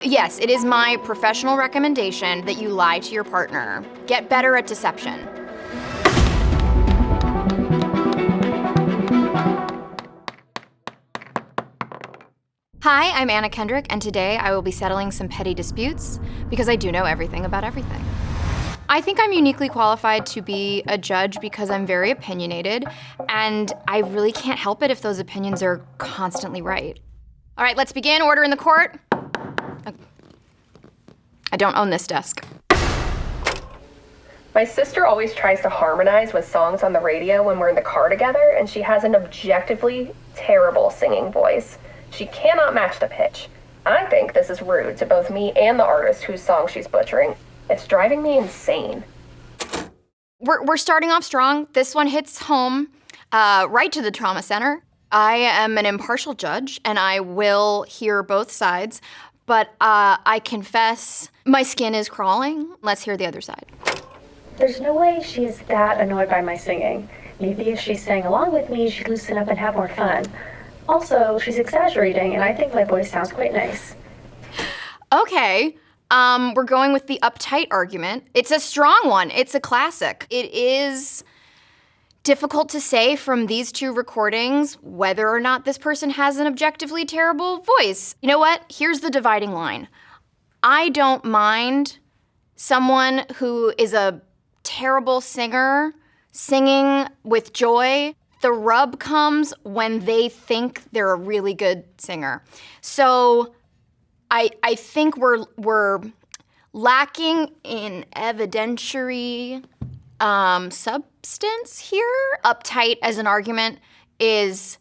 Yes, it is my professional recommendation that you lie to your partner. Get better at deception. Hi, I'm Anna Kendrick, and today I will be settling some petty disputes because I do know everything about everything. I think I'm uniquely qualified to be a judge because I'm very opinionated, and I really can't help it if those opinions are constantly right. All right, let's begin. Order in the court. I don't own this desk. My sister always tries to harmonize with songs on the radio when we're in the car together, and she has an objectively terrible singing voice. She cannot match the pitch. I think this is rude to both me and the artist whose song she's butchering. It's driving me insane. We're starting off strong. This one hits home, right to the trauma center. I am an impartial judge, and I will hear both sides, but I confess my skin is crawling. Let's hear the other side. There's no way she's that annoyed by my singing. Maybe if she sang along with me, she'd loosen up and have more fun. Also, she's exaggerating, and I think my voice sounds quite nice. Okay, we're going with the uptight argument. It's a strong one. It's a classic. It is difficult to say from these two recordings whether or not this person has an objectively terrible voice. You know what? Here's the dividing line. I don't mind someone who is a terrible singer singing with joy. The rub comes when they think they're a really good singer. So I think we're lacking in evidentiary substance here. Uptight as an argument is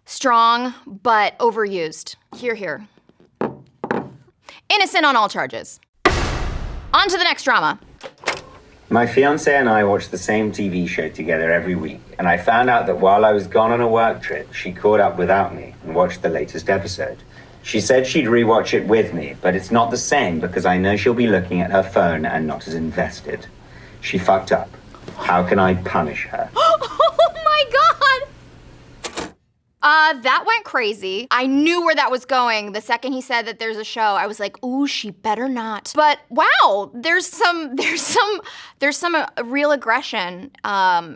strong but overused. Here. Innocent on all charges. On to the next drama. My fiance and I watch the same TV show together every week, and I found out that while I was gone on a work trip, she caught up without me and watched the latest episode. She said she'd rewatch it with me, but it's not the same because I know she'll be looking at her phone and not as invested. She fucked up. How can I punish her? Oh my God! That went crazy. I knew where that was going. The second he said that there's a show, I was like, ooh, she better not. But wow, there's some real aggression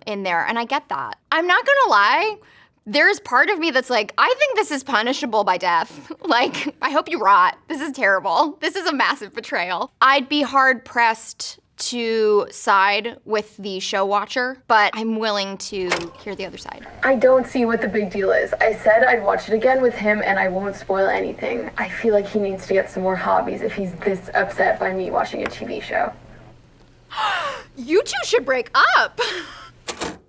in there, and I get that. I'm not gonna lie, there's part of me that's like, I think this is punishable by death. Like, I hope you rot. This is terrible. This is a massive betrayal. I'd be hard pressed to side with the show watcher, but I'm willing to hear the other side. I don't see what the big deal is. I said I'd watch it again with him and I won't spoil anything. I feel like he needs to get some more hobbies if he's this upset by me watching a TV show. You two should break up.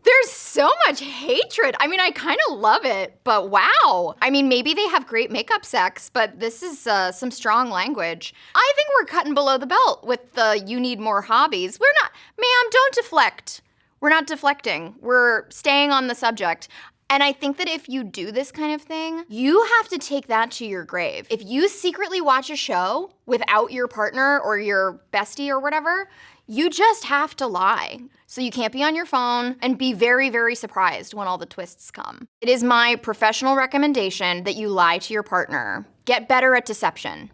There's so much hatred. I mean, I kind of love it, but wow. I mean, maybe they have great makeup sex, but this is some strong language. I think we're cutting below the belt with the you need more hobbies. We're not, ma'am, don't deflect. We're not deflecting. We're staying on the subject. And I think that if you do this kind of thing, you have to take that to your grave. If you secretly watch a show without your partner or your bestie or whatever, you just have to lie. So you can't be on your phone and be very, very surprised when all the twists come. It is my professional recommendation that you lie to your partner. Get better at deception.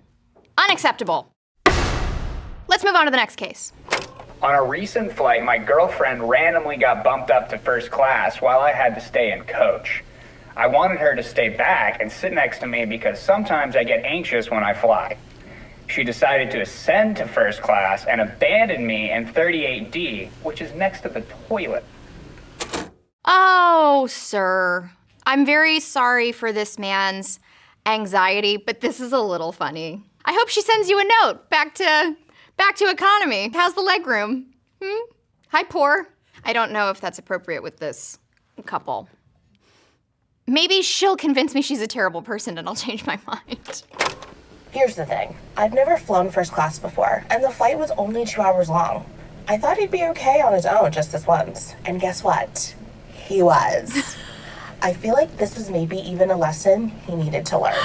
Unacceptable. Let's move on to the next case. On a recent flight, my girlfriend randomly got bumped up to first class while I had to stay and coach. I wanted her to stay back and sit next to me because sometimes I get anxious when I fly. She decided to ascend to first class and abandon me in 38D, which is next to the toilet. Oh, sir. I'm very sorry for this man's anxiety, but this is a little funny. I hope she sends you a note back to economy. How's the legroom? Hi, poor. I don't know if that's appropriate with this couple. Maybe she'll convince me she's a terrible person and I'll change my mind. Here's the thing. I've never flown first class before, and the flight was only 2 hours long. I thought he'd be okay on his own just this once. And guess what? He was. I feel like this was maybe even a lesson he needed to learn.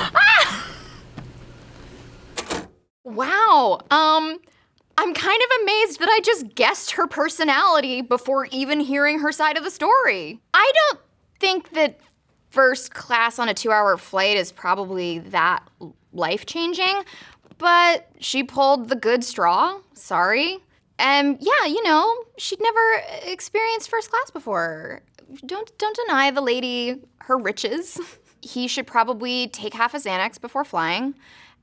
Wow. I'm kind of amazed that I just guessed her personality before even hearing her side of the story. I don't think that first class on a 2-hour flight is probably that life-changing, but she pulled the good straw, sorry. And yeah, you know, she'd never experienced first class before. Don't deny the lady her riches. He should probably take half a Xanax before flying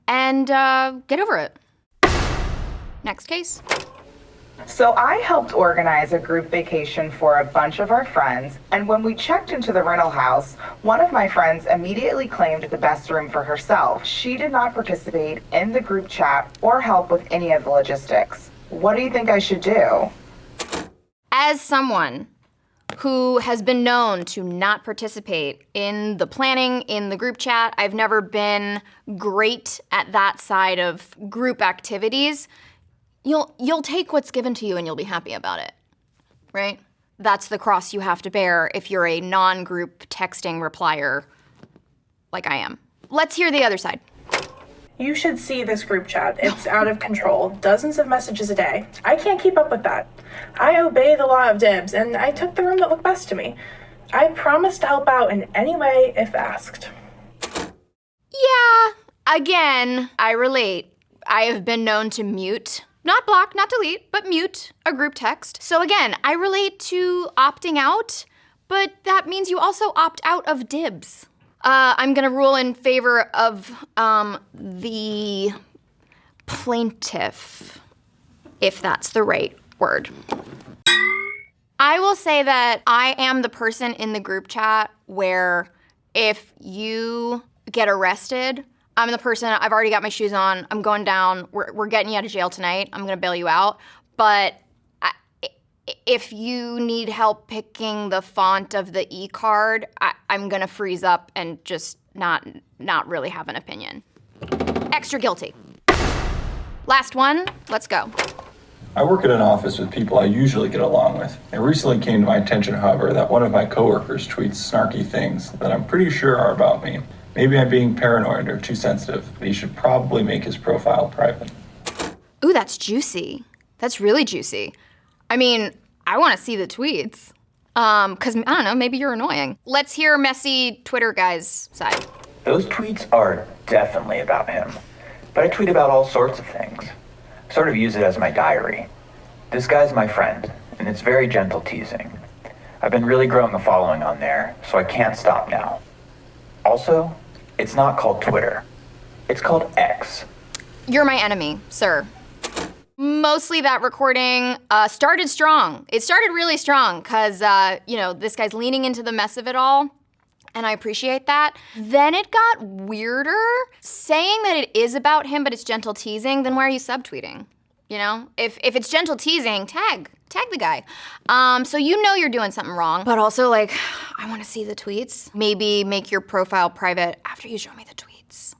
and get over it. Next case. So I helped organize a group vacation for a bunch of our friends, and when we checked into the rental house, one of my friends immediately claimed the best room for herself. She did not participate in the group chat or help with any of the logistics. What do you think I should do? As someone who has been known to not participate in the planning, in the group chat, I've never been great at that side of group activities. You'll take what's given to you and you'll be happy about it, right? That's the cross you have to bear if you're a non-group texting replier like I am. Let's hear the other side. You should see this group chat. It's out of control. Dozens of messages a day. I can't keep up with that. I obey the law of dibs, and I took the room that looked best to me. I promise to help out in any way if asked. Yeah, again, I relate. I have been known to mute, not block, not delete, but mute a group text. So again, I relate to opting out, but that means you also opt out of dibs. I'm gonna rule in favor of the plaintiff, if that's the right word. I will say that I am the person in the group chat where if you get arrested, I'm the person, I've already got my shoes on, I'm going down, we're getting you out of jail tonight, I'm gonna bail you out. But if you need help picking the font of the e-card, I'm gonna freeze up and just not really have an opinion. Extra guilty. Last one, let's go. I work at an office with people I usually get along with. It recently came to my attention, however, that one of my coworkers tweets snarky things that I'm pretty sure are about me. Maybe I'm being paranoid or too sensitive, but he should probably make his profile private. Ooh, that's juicy. That's really juicy. I mean, I want to see the tweets. Because, I don't know, maybe you're annoying. Let's hear messy Twitter guy's side. Those tweets are definitely about him. But I tweet about all sorts of things. Sort of use it as my diary. This guy's my friend, and it's very gentle teasing. I've been really growing a following on there, so I can't stop now. Also, it's not called Twitter. It's called X. You're my enemy, sir. Mostly that recording started strong. It started really strong because, this guy's leaning into the mess of it all, and I appreciate that. Then it got weirder. Saying that it is about him, but it's gentle teasing, then why are you subtweeting? You know? If it's gentle teasing, tag the guy. So you know you're doing something wrong, but also I want to see the tweets. Maybe make your profile private after you show me the tweets.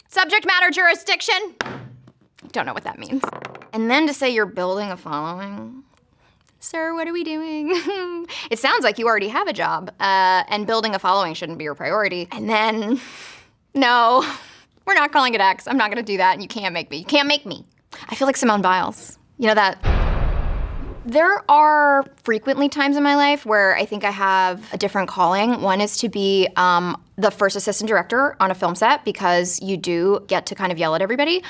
Subject matter jurisdiction. Don't know what that means. And then to say you're building a following. Sir, what are we doing? It sounds like you already have a job, and building a following shouldn't be your priority. And then, no, we're not calling it X. I'm not gonna do that, and you can't make me. You can't make me. I feel like Simone Biles. You know that? There are frequently times in my life where I think I have a different calling. One is to be the first assistant director on a film set because you do get to kind of yell at everybody,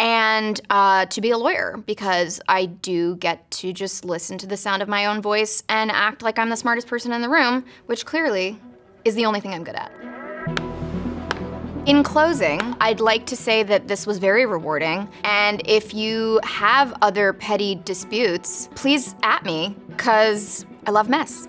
and to be a lawyer because I do get to just listen to the sound of my own voice and act like I'm the smartest person in the room, which clearly is the only thing I'm good at. In closing, I'd like to say that this was very rewarding, and if you have other petty disputes, please at me, because I love mess.